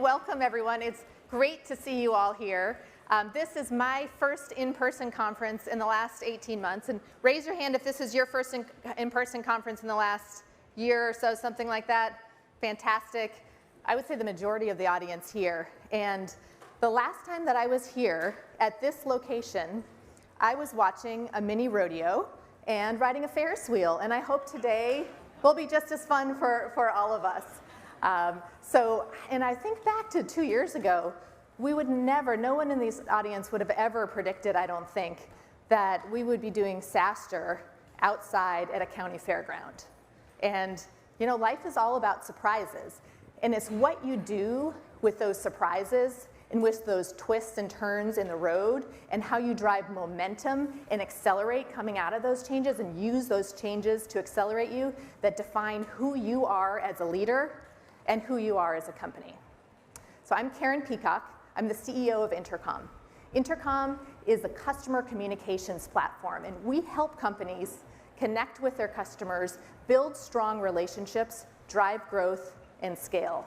welcome everyone. It's great to see you all here. This is my first in-person conference in the last 18 months. And raise your hand if this is your first in-person conference in the last year or so, something like that. Fantastic. I would say the majority of the audience here. And the last time that I was here at this location, I was watching a mini rodeo and riding a Ferris wheel. And I hope today will be just as fun for all of us. And I think back to 2 years ago, we would never, no one in this audience would have ever predicted, I don't think, that we would be doing SaaStr outside at a county fairground. And you know, life is all about surprises. And it's what you do with those surprises and with those twists and turns in the road and how you drive momentum and accelerate coming out of those changes and use those changes to accelerate you that define who you are as a leader and who you are as a company. So I'm Karen Peacock. I'm the CEO of Intercom. Intercom is a customer communications platform, and we help companies connect with their customers, build strong relationships, drive growth, and scale.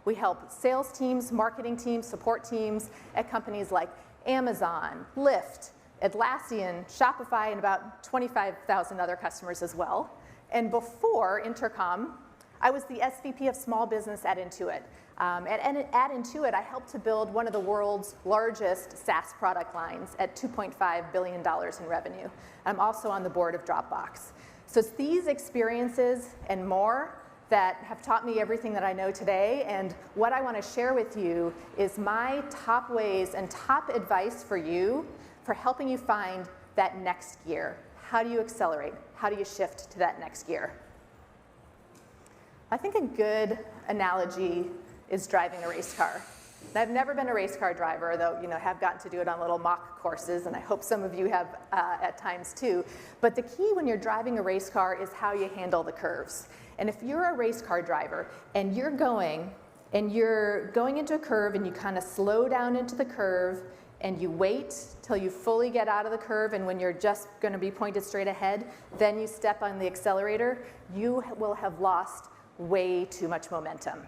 We help sales teams, marketing teams, support teams at companies like Amazon, Lyft, Atlassian, Shopify, and about 25,000 other customers as well. And before Intercom, I was the SVP of Small Business at Intuit. At Intuit, I helped to build one of the world's largest SaaS product lines at $2.5 billion in revenue. I'm also on the board of Dropbox. So it's these experiences and more that have taught me everything that I know today, and what I want to share with you is my top ways and top advice for you for helping you find that next gear. How do you accelerate? How do you shift to that next gear? I think a good analogy is driving a race car. I've never been a race car driver, though have gotten to do it on little mock courses, and I hope some of you have at times too. But the key when you're driving a race car is how you handle the curves. And if you're a race car driver and you're going into a curve and you kind of slow down into the curve and you wait till you fully get out of the curve, and when you're just going to be pointed straight ahead, then you step on the accelerator, you will have lost way too much momentum.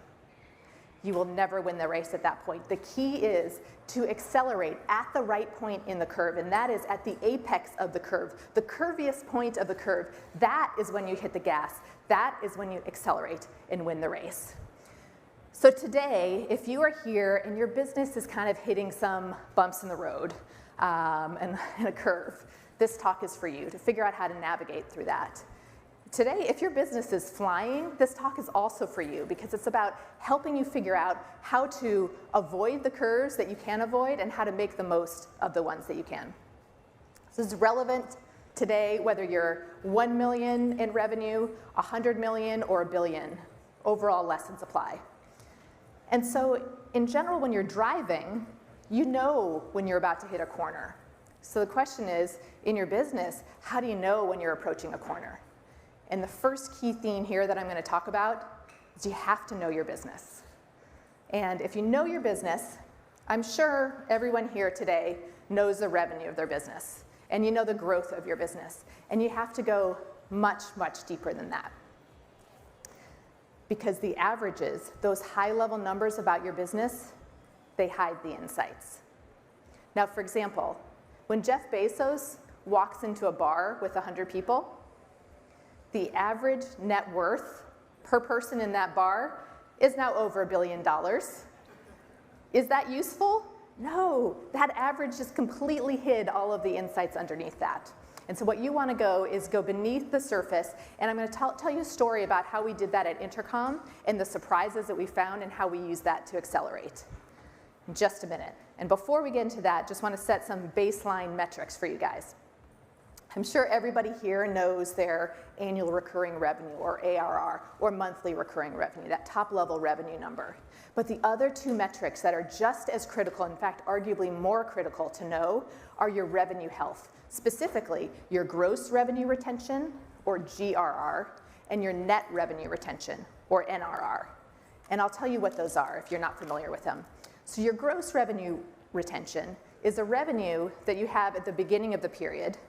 You will never win the race at that point. The key is to accelerate at the right point in the curve, and that is at the apex of the curve, the curviest point of the curve. That is when you hit the gas. That is when you accelerate and win the race. So today, if you are here and your business is kind of hitting some bumps in the road and a curve, this talk is for you to figure out how to navigate through that. Today, if your business is flying, this talk is also for you because it's about helping you figure out how to avoid the curves that you can avoid and how to make the most of the ones that you can. This is relevant today, whether you're 1 million in revenue, 100 million, or 1 billion. Overall lessons apply. And so, in general, when you're driving, you know when you're about to hit a corner. So the question is, in your business, how do you know when you're approaching a corner? And the first key theme here that I'm going to talk about is you have to know your business. And if you know your business, I'm sure everyone here today knows the revenue of their business, and you know the growth of your business, and you have to go much, much deeper than that. Because the averages, those high-level numbers about your business, they hide the insights. Now, for example, when Jeff Bezos walks into a bar with 100 people, the average net worth per person in that bar is now over $1 billion. Is that useful? No, that average just completely hid all of the insights underneath that. And so what you want to go is go beneath the surface, and I'm going to tell you a story about how we did that at Intercom and the surprises that we found and how we use that to accelerate. In just a minute. And before we get into that, just want to set some baseline metrics for you guys. I'm sure everybody here knows their annual recurring revenue, or ARR, or monthly recurring revenue, that top-level revenue number. But the other two metrics that are just as critical, in fact, arguably more critical to know, are your revenue health. Specifically, your gross revenue retention, or GRR, and your net revenue retention, or NRR. And I'll tell you what those are if you're not familiar with them. So your gross revenue retention is a revenue that you have at the beginning of the period,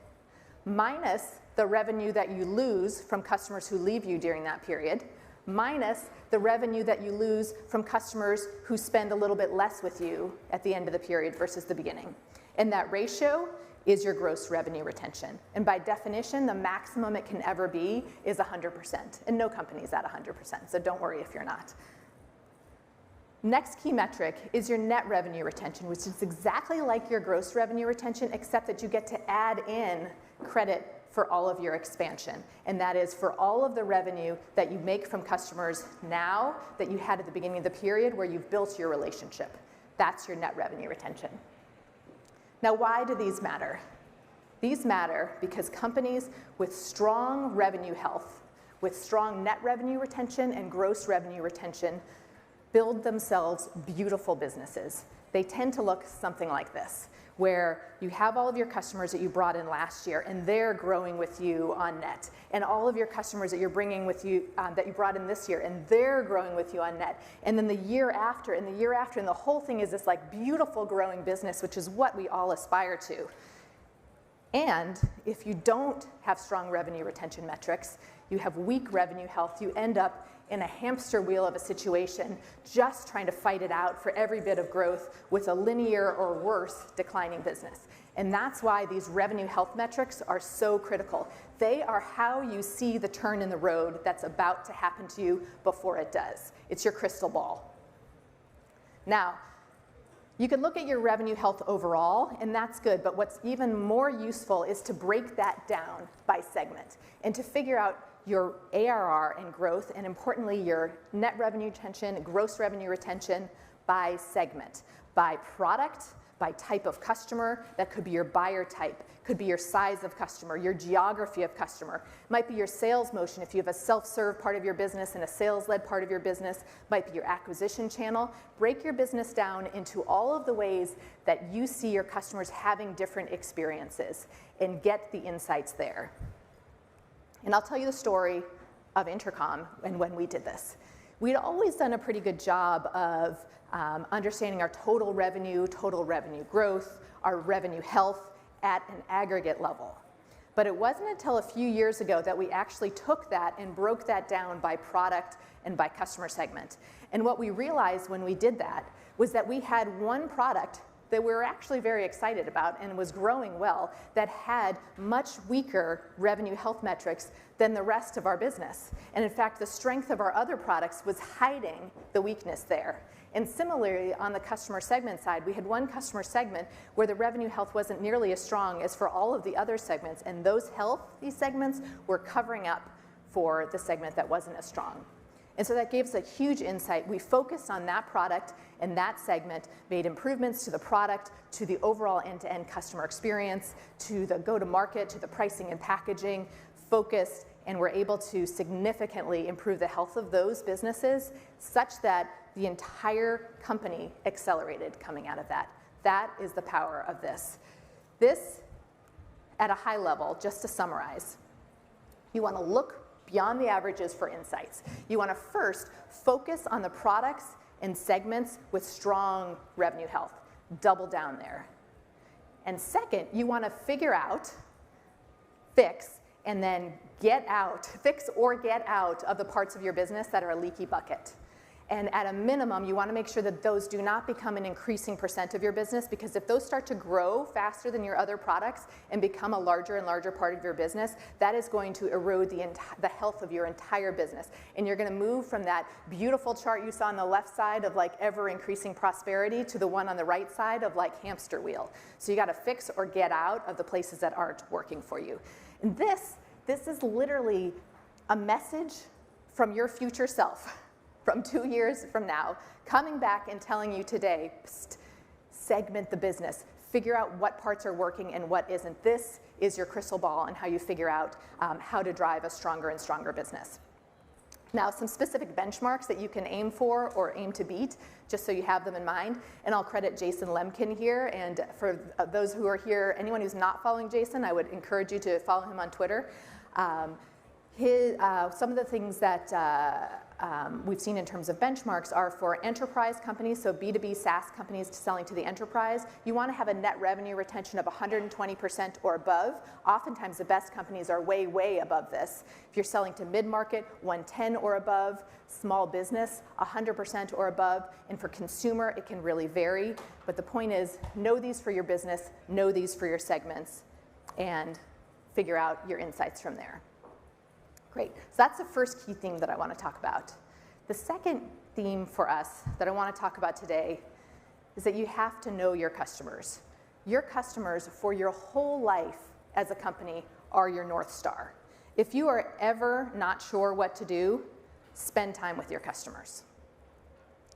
minus the revenue that you lose from customers who leave you during that period, minus the revenue that you lose from customers who spend a little bit less with you at the end of the period versus the beginning. And that ratio is your gross revenue retention. And by definition, the maximum it can ever be is 100%. And no company's at 100%, so don't worry if you're not. Next key metric is your net revenue retention, which is exactly like your gross revenue retention, except that you get to add in credit for all of your expansion. And that is for all of the revenue that you make from customers now that you had at the beginning of the period where you've built your relationship. That's your net revenue retention. Now, why do these matter? These matter because companies with strong revenue health, with strong net revenue retention and gross revenue retention, build themselves beautiful businesses. They tend to look something like this, where you have all of your customers that you brought in last year and they're growing with you on net, and all of your customers that you're bringing with you that you brought in this year and they're growing with you on net, and then the year after and the year after, and the whole thing is this like beautiful growing business, which is what we all aspire to. And if you don't have strong revenue retention metrics, you have weak revenue health, you end up in a hamster wheel of a situation, just trying to fight it out for every bit of growth with a linear or worse declining business. And that's why these revenue health metrics are so critical. They are how you see the turn in the road that's about to happen to you before it does. It's your crystal ball. Now, you can look at your revenue health overall, and that's good, but what's even more useful is to break that down by segment and to figure out your ARR and growth, and importantly, your net revenue retention, gross revenue retention by segment, by product, by type of customer. That could be your buyer type, could be your size of customer, your geography of customer, might be your sales motion if you have a self-serve part of your business and a sales-led part of your business, might be your acquisition channel. Break your business down into all of the ways that you see your customers having different experiences and get the insights there. And I'll tell you the story of Intercom and when we did this. We'd always done a pretty good job of understanding our total revenue growth, our revenue health at an aggregate level. But it wasn't until a few years ago that we actually took that and broke that down by product and by customer segment. And what we realized when we did that was that we had one product that we were actually very excited about and was growing well, that had much weaker revenue health metrics than the rest of our business. And in fact, the strength of our other products was hiding the weakness there. And similarly, on the customer segment side, we had one customer segment where the revenue health wasn't nearly as strong as for all of the other segments, and those healthy segments were covering up for the segment that wasn't as strong. And so that gave us a huge insight. We focused on that product and that segment, made improvements to the product, to the overall end-to-end customer experience, to the go-to-market, to the pricing and packaging, focused, and were able to significantly improve the health of those businesses such that the entire company accelerated coming out of that. That is the power of this. This, at a high level, just to summarize, you want to look beyond the averages for insights. You want to first focus on the products and segments with strong revenue health. Double down there. And second, you want to figure out, fix, and then fix or get out of the parts of your business that are a leaky bucket. And at a minimum, you want to make sure that those do not become an increasing percent of your business, because if those start to grow faster than your other products and become a larger and larger part of your business, that is going to erode the health of your entire business. And you're going to move from that beautiful chart you saw on the left side of like ever increasing prosperity to the one on the right side of like hamster wheel. So you got to fix or get out of the places that aren't working for you. And this is literally a message from your future self. From 2 years from now, coming back and telling you today, segment the business, figure out what parts are working and what isn't. This is your crystal ball on how you figure out how to drive a stronger and stronger business. Now, some specific benchmarks that you can aim for or aim to beat, just so you have them in mind. And I'll credit Jason Lemkin here. And for those who are here, anyone who's not following Jason, I would encourage you to follow him on Twitter. Some of the things that we've seen in terms of benchmarks are for enterprise companies, so B2B SaaS companies selling to the enterprise. You want to have a net revenue retention of 120% or above. Oftentimes the best companies are way, way above this. If you're selling to mid-market, 110 or above. Small business, 100% or above. And for consumer, it can really vary. But the point is, know these for your business, know these for your segments, and figure out your insights from there. Great, so that's the first key theme that I want to talk about. The second theme for us that I want to talk about today is that you have to know your customers. Your customers for your whole life as a company are your North Star. If you are ever not sure what to do, spend time with your customers.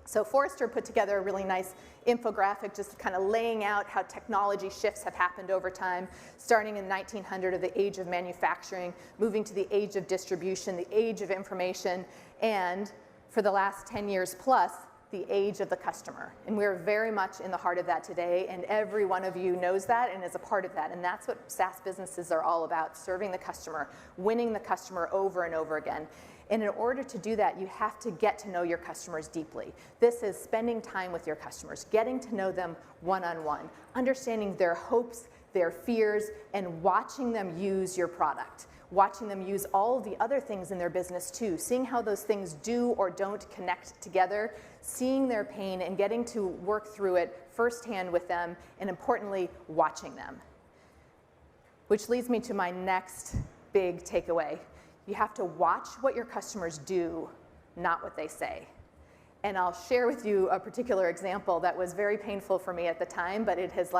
So Forrester put together a really nice infographic just kind of laying out how technology shifts have happened over time, starting in 1900 of the age of manufacturing, moving to the age of distribution, the age of information, and for the last 10 years plus, the age of the customer. And we're very much in the heart of that today, and every one of you knows that and is a part of that. And that's what SaaS businesses are all about, serving the customer, winning the customer over and over again. And in order to do that, you have to get to know your customers deeply. This is spending time with your customers, getting to know them one-on-one, understanding their hopes, their fears, and watching them use your product, watching them use all of the other things in their business too, seeing how those things do or don't connect together, seeing their pain and getting to work through it firsthand with them, and importantly, watching them. Which leads me to my next big takeaway. You have to watch what your customers do, not what they say. And I'll share with you a particular example that was very painful for me at the time, but it has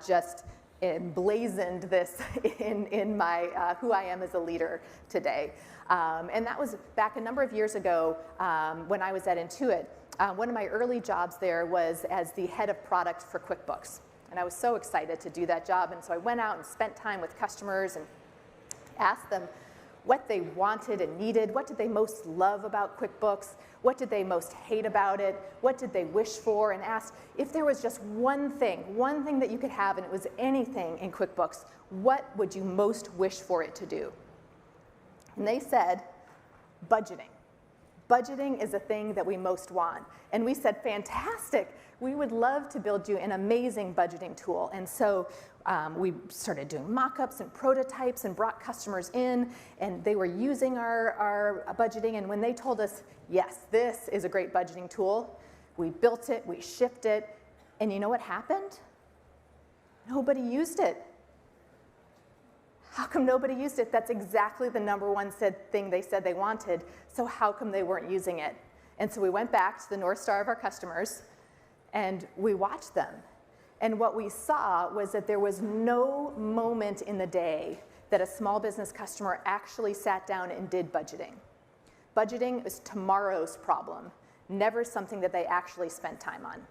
just emblazoned this in my who I am as a leader today. And that was back a number of years ago when I was at Intuit. One of my early jobs there was as the head of product for QuickBooks. And I was so excited to do that job. And so I went out and spent time with customers and asked them what they wanted and needed, what did they most love about QuickBooks, what did they most hate about it, what did they wish for, and asked if there was just one thing that you could have and it was anything in QuickBooks, what would you most wish for it to do? And they said, budgeting. Budgeting is the thing that we most want. And we said, fantastic, we would love to build you an amazing budgeting tool. And so we started doing mock-ups and prototypes and brought customers in, and they were using our budgeting. And when they told us, yes, this is a great budgeting tool, we built it, we shipped it, and you know what happened? Nobody used it. How come nobody used it? That's exactly the number one thing they said they wanted, so how come they weren't using it? And so we went back to the North Star of our customers, and we watched them. And what we saw was that there was no moment in the day that a small business customer actually sat down and did budgeting. Budgeting is tomorrow's problem, never something that they actually spent time on.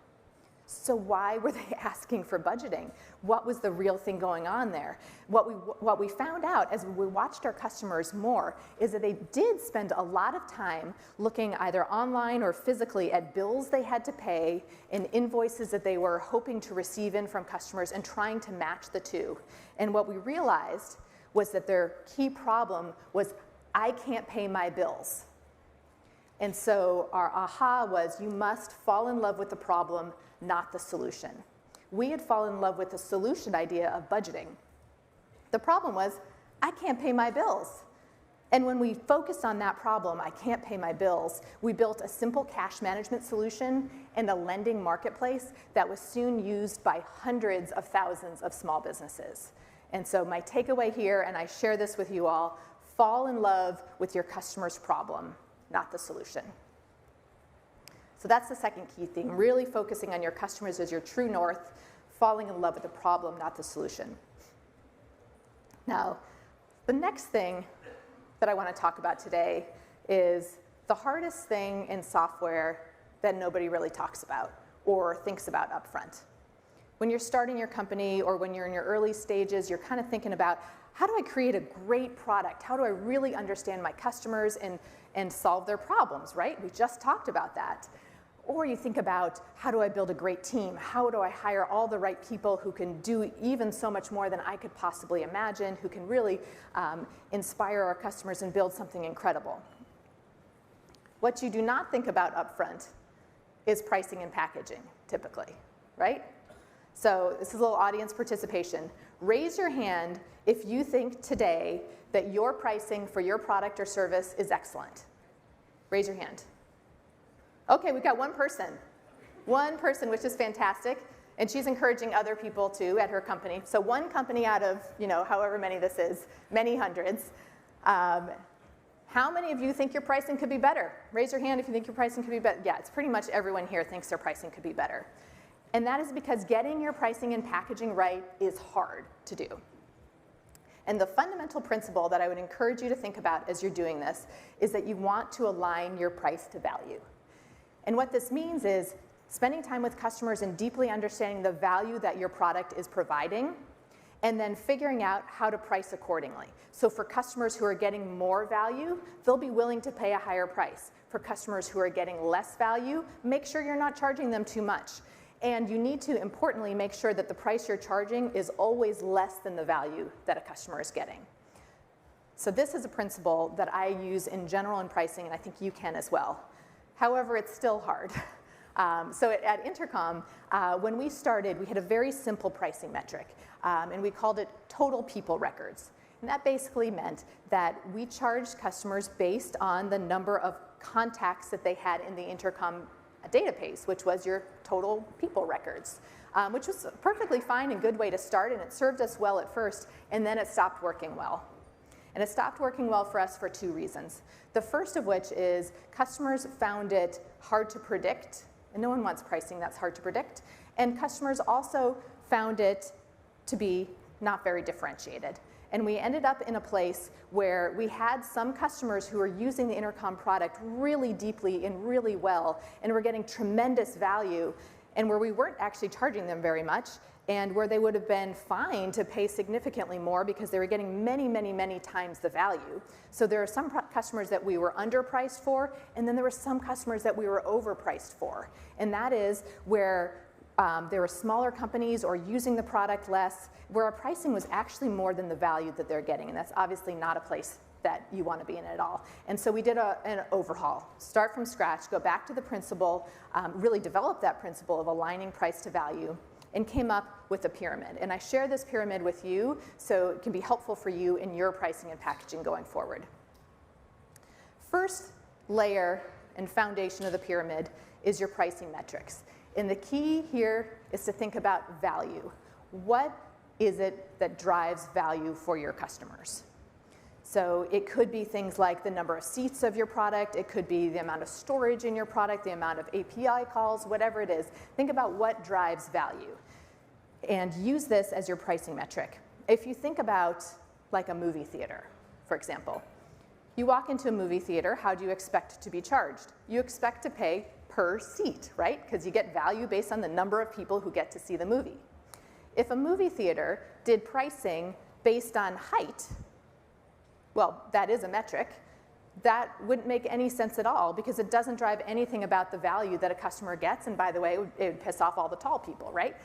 So why were they asking for budgeting? What was the real thing going on there? What we found out as we watched our customers more is that they did spend a lot of time looking either online or physically at bills they had to pay and invoices that they were hoping to receive in from customers and trying to match the two. And what we realized was that their key problem was, I can't pay my bills. And so our aha was, you must fall in love with the problem, not the solution. We had fallen in love with the solution idea of budgeting. The problem was, I can't pay my bills. And when we focused on that problem, I can't pay my bills, we built a simple cash management solution and a lending marketplace that was soon used by hundreds of thousands of small businesses. And so my takeaway here, and I share this with you all, fall in love with your customer's problem, not the solution. So that's the second key thing, really focusing on your customers as your true north, falling in love with the problem, not the solution. Now, the next thing that I want to talk about today is the hardest thing in software that nobody really talks about or thinks about up front. When you're starting your company or when you're in your early stages, you're kind of thinking about, how do I create a great product? How do I really understand my customers and solve their problems, right? We just talked about that. Or you think about, how do I build a great team? How do I hire all the right people who can do even so much more than I could possibly imagine, who can really inspire our customers and build something incredible? What you do not think about upfront is pricing and packaging, typically, right? So this is a little audience participation. Raise your hand if you think today that your pricing for your product or service is excellent. Raise your hand. Okay, we've got one person, which is fantastic, and she's encouraging other people too at her company. So one company out of, however many this is, many hundreds. How many of you think your pricing could be better? Raise your hand if you think your pricing could be better. Yeah, it's pretty much everyone here thinks their pricing could be better. And that is because getting your pricing and packaging right is hard to do. And the fundamental principle that I would encourage you to think about as you're doing this is that you want to align your price to value. And what this means is spending time with customers and deeply understanding the value that your product is providing, and then figuring out how to price accordingly. So for customers who are getting more value, they'll be willing to pay a higher price. For customers who are getting less value, make sure you're not charging them too much. And you need to, importantly, make sure that the price you're charging is always less than the value that a customer is getting. So this is a principle that I use in general in pricing, and I think you can as well. However, it's still hard. So at Intercom, when we started, we had a very simple pricing metric, and we called it total people records. And that basically meant that we charged customers based on the number of contacts that they had in the Intercom database, which was your total people records, which was a perfectly fine and good way to start, and it served us well at first, and then it stopped working well. And it stopped working well for us for two reasons. The first of which is customers found it hard to predict, and no one wants pricing that's hard to predict, and customers also found it to be not very differentiated. And we ended up in a place where we had some customers who were using the Intercom product really deeply and really well, and were getting tremendous value, and where we weren't actually charging them very much, and where they would have been fine to pay significantly more because they were getting many, many, many times the value. So there are some customers that we were underpriced for, and then there were some customers that we were overpriced for. And that is where there were smaller companies or using the product less, where our pricing was actually more than the value that they're getting. And that's obviously not a place that you want to be in at all. And so we did an overhaul, start from scratch, go back to the principle, really develop that principle of aligning price to value, and came up with a pyramid. And I share this pyramid with you so it can be helpful for you in your pricing and packaging going forward. First layer and foundation of the pyramid is your pricing metrics. And the key here is to think about value. What is it that drives value for your customers? So it could be things like the number of seats of your product, it could be the amount of storage in your product, the amount of API calls, whatever it is. Think about what drives value and use this as your pricing metric. If you think about like a movie theater, for example, you walk into a movie theater, how do you expect to be charged? You expect to pay per seat, right? Because you get value based on the number of people who get to see the movie. If a movie theater did pricing based on height, well, that is a metric, that wouldn't make any sense at all because it doesn't drive anything about the value that a customer gets, and by the way, it would piss off all the tall people, right?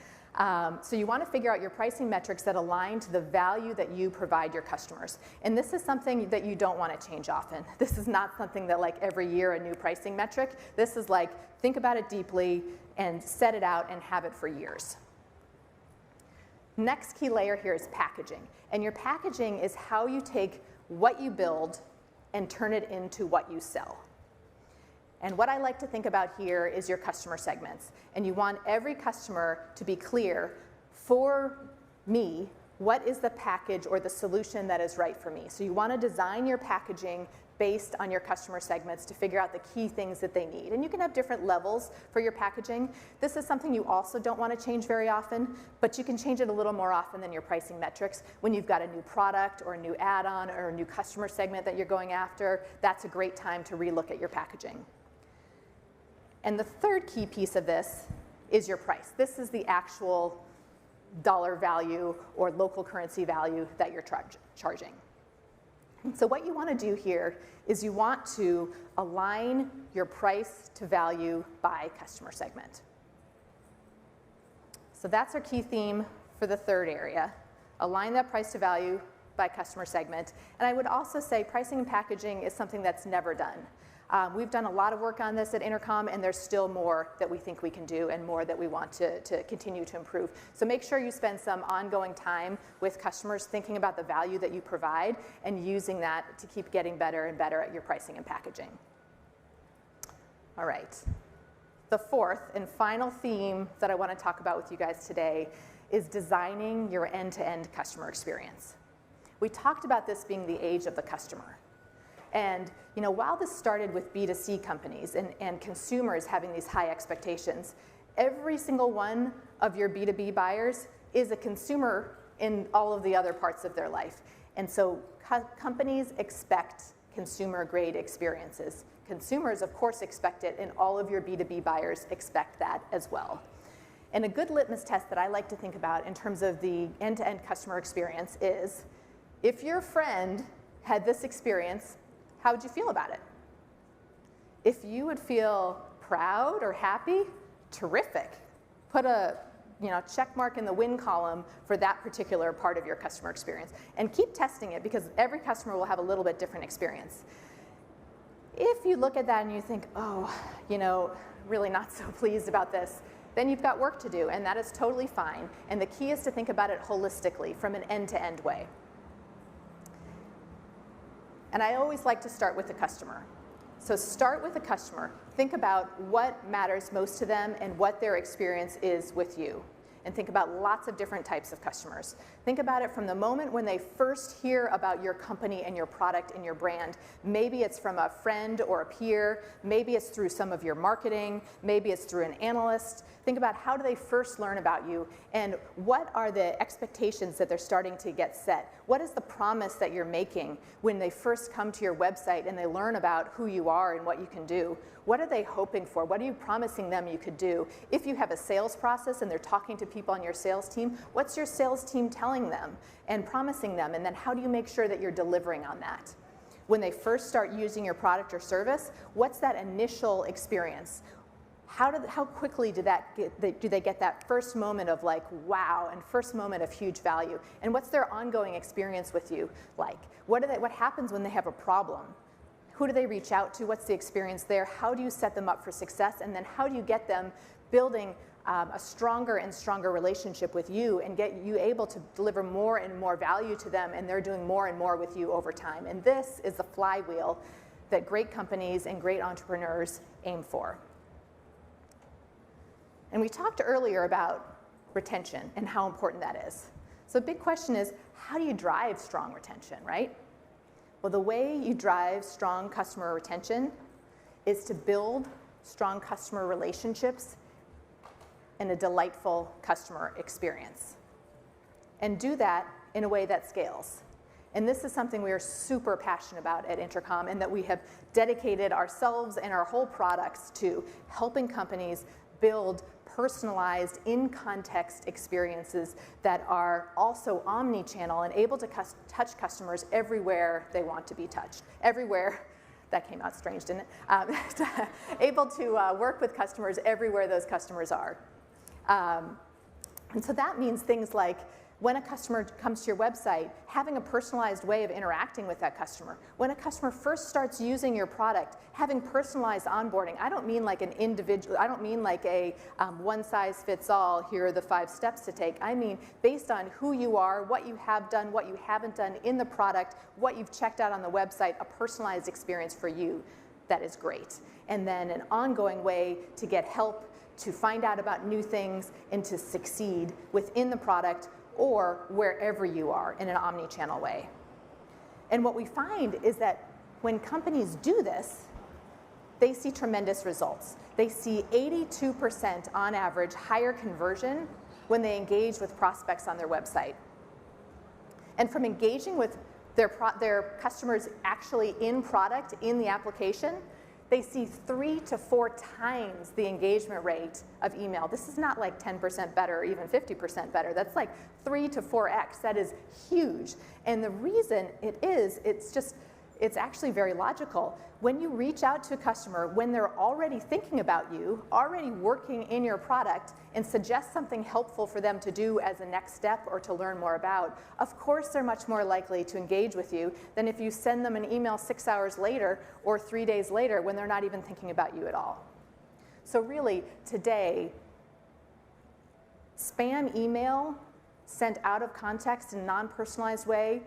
So you want to figure out your pricing metrics that align to the value that you provide your customers. And this is something that you don't want to change often. This is not something that like every year a new pricing metric. This is like think about it deeply and set it out and have it for years. Next key layer here is packaging. And your packaging is how you take what you build and turn it into what you sell. And what I like to think about here is your customer segments. And you want every customer to be clear, for me, what is the package or the solution that is right for me? So you want to design your packaging based on your customer segments to figure out the key things that they need. And you can have different levels for your packaging. This is something you also don't want to change very often, but you can change it a little more often than your pricing metrics. When you've got a new product or a new add-on or a new customer segment that you're going after, that's a great time to relook at your packaging. And the third key piece of this is your price. This is the actual dollar value or local currency value that you're charging. So what you want to do here is you want to align your price to value by customer segment. So that's our key theme for the third area. Align that price to value by customer segment. And I would also say pricing and packaging is something that's never done. We've done a lot of work on this at Intercom, and there's still more that we think we can do and more that we want to continue to improve. So make sure you spend some ongoing time with customers thinking about the value that you provide and using that to keep getting better and better at your pricing and packaging. All right. The fourth and final theme that I want to talk about with you guys today is designing your end-to-end customer experience. We talked about this being the age of the customer. And while this started with B2C companies and consumers having these high expectations, every single one of your B2B buyers is a consumer in all of the other parts of their life. And so companies expect consumer-grade experiences. Consumers, of course, expect it, and all of your B2B buyers expect that as well. And a good litmus test that I like to think about in terms of the end-to-end customer experience is, if your friend had this experience, how would you feel about it? If you would feel proud or happy, terrific. Put a check mark in the win column for that particular part of your customer experience. And keep testing it, because every customer will have a little bit different experience. If you look at that and you think, oh, really not so pleased about this, then you've got work to do, and that is totally fine. And the key is to think about it holistically from an end-to-end way. And I always like to start with the customer. So start with the customer. Think about what matters most to them and what their experience is with you. And think about lots of different types of customers. Think about it from the moment when they first hear about your company and your product and your brand. Maybe it's from a friend or a peer. Maybe it's through some of your marketing. Maybe it's through an analyst. Think about how do they first learn about you, and what are the expectations that they're starting to get set? What is the promise that you're making when they first come to your website and they learn about who you are and what you can do? What are they hoping for? What are you promising them you could do? If you have a sales process and they're talking to people on your sales team, what's your sales team telling them and promising them? And then how do you make sure that you're delivering on that? When they first start using your product or service, what's that initial experience? How quickly do they get that first moment of like, wow, and first moment of huge value? And what's their ongoing experience with you like? What happens when they have a problem? Who do they reach out to? What's the experience there? How do you set them up for success? And then how do you get them building a stronger and stronger relationship with you and get you able to deliver more and more value to them, and they're doing more and more with you over time? And this is the flywheel that great companies and great entrepreneurs aim for. And we talked earlier about retention and how important that is. So the big question is, how do you drive strong retention, right? Well, the way you drive strong customer retention is to build strong customer relationships and a delightful customer experience. And do that in a way that scales. And this is something we are super passionate about at Intercom, and that we have dedicated ourselves and our whole products to helping companies build personalized, in-context experiences that are also omni-channel and able to touch customers everywhere they want to be touched. Everywhere, that came out strange, didn't it? Able to work with customers everywhere those customers are. And so that means things like, when a customer comes to your website, having a personalized way of interacting with that customer. When a customer first starts using your product, having personalized onboarding. I don't mean like an individual, I don't mean like a one-size-fits-all, here are the 5 steps to take. I mean based on who you are, what you have done, what you haven't done in the product, what you've checked out on the website, a personalized experience for you that is great. And then an ongoing way to get help, to find out about new things, and to succeed within the product or wherever you are in an omni-channel way. And what we find is that when companies do this, they see tremendous results. They see 82% on average higher conversion when they engage with prospects on their website. And from engaging with their customers actually in product, in the application, they see 3 to 4 times the engagement rate of email. This is not like 10% better or even 50% better. That's like 3 to 4x. That is huge. And the reason it is, it's actually very logical. When you reach out to a customer, when they're already thinking about you, already working in your product, and suggest something helpful for them to do as a next step or to learn more about, of course they're much more likely to engage with you than if you send them an email 6 hours later or 3 days later when they're not even thinking about you at all. So really, today, spam email sent out of context in a non-personalized way,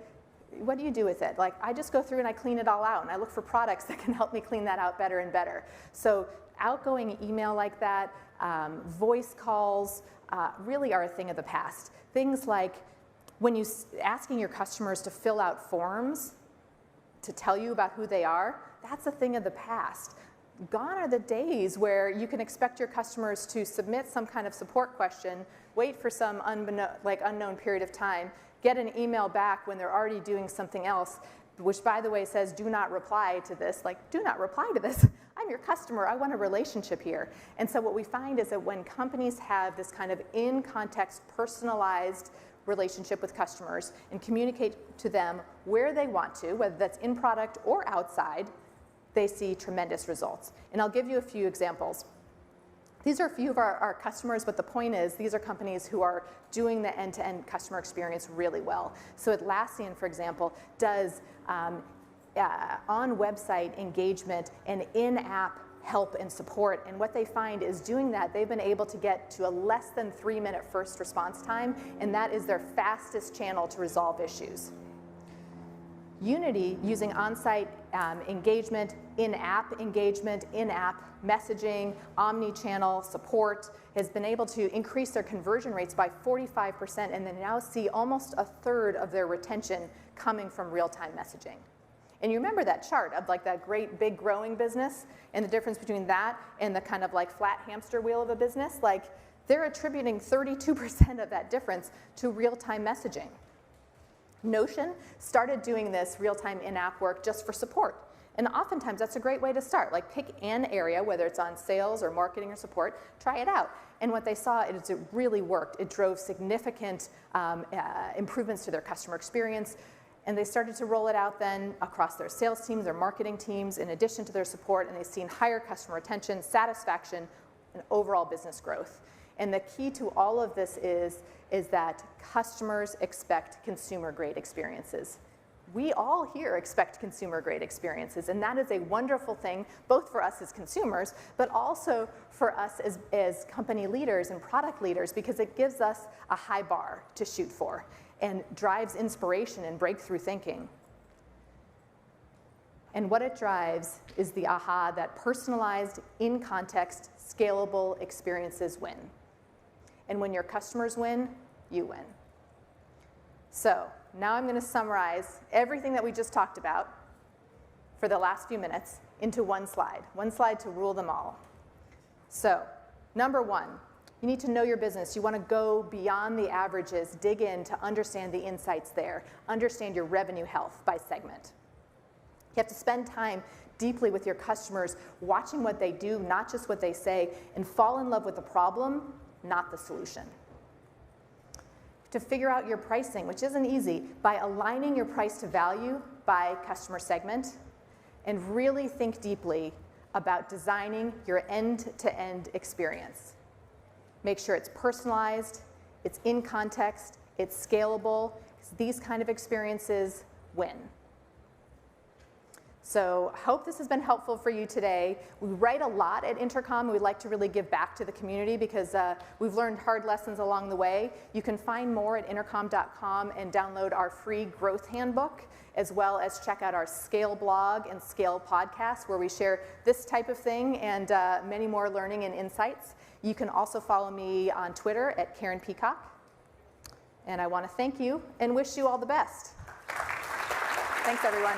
what do you do with it? Like, I just go through and I clean it all out, and I look for products that can help me clean that out better and better. So outgoing email like that, voice calls, really are a thing of the past. Things like when you asking your customers to fill out forms to tell you about who they are, that's a thing of the past. Gone are the days where you can expect your customers to submit some kind of support question, wait for some unknown period of time, get an email back when they're already doing something else, which, by the way, says do not reply to this. Like, do not reply to this. I'm your customer. I want a relationship here. And so what we find is that when companies have this kind of in-context, personalized relationship with customers and communicate to them where they want to, whether that's in product or outside, they see tremendous results. And I'll give you a few examples. These are a few of our customers, but the point is these are companies who are doing the end-to-end customer experience really well. So Atlassian, for example, does on-website engagement and in-app help and support. And what they find is doing that, they've been able to get to a less than 3-minute first response time, and that is their fastest channel to resolve issues. Unity, using on-site engagement, in-app messaging, omni-channel support, has been able to increase their conversion rates by 45%, and they now see almost a third of their retention coming from real-time messaging. And you remember that chart of like that great big growing business and the difference between that and the kind of like flat hamster wheel of a business? Like, they're attributing 32% of that difference to real-time messaging. Notion started doing this real-time in-app work just for support. And oftentimes that's a great way to start. Like, pick an area, whether it's on sales or marketing or support, try it out. And what they saw is it really worked. It drove significant improvements to their customer experience. And they started to roll it out then across their sales teams, their marketing teams, in addition to their support. And they've seen higher customer retention, satisfaction, and overall business growth. And the key to all of this is that customers expect consumer-grade experiences. We all here expect consumer-grade experiences, and that is a wonderful thing, both for us as consumers, but also for us as company leaders and product leaders, because it gives us a high bar to shoot for and drives inspiration and breakthrough thinking. And what it drives is the aha that personalized, in-context, scalable experiences win. And when your customers win, you win. So now I'm going to summarize everything that we just talked about for the last few minutes into one slide to rule them all. So, number one, you need to know your business. You want to go beyond the averages, dig in to understand the insights there, understand your revenue health by segment. You have to spend time deeply with your customers, watching what they do, not just what they say, and fall in love with the problem, not the solution. To figure out your pricing, which isn't easy, by aligning your price to value by customer segment, and really think deeply about designing your end-to-end experience. Make sure it's personalized, it's in context, it's scalable. These kind of experiences win. So I hope this has been helpful for you today. We write a lot at Intercom. We'd like to really give back to the community because we've learned hard lessons along the way. You can find more at intercom.com and download our free growth handbook, as well as check out our Scale blog and Scale podcast, where we share this type of thing and many more learning and insights. You can also follow me on Twitter at Karen Peacock. And I want to thank you and wish you all the best. Thanks, everyone.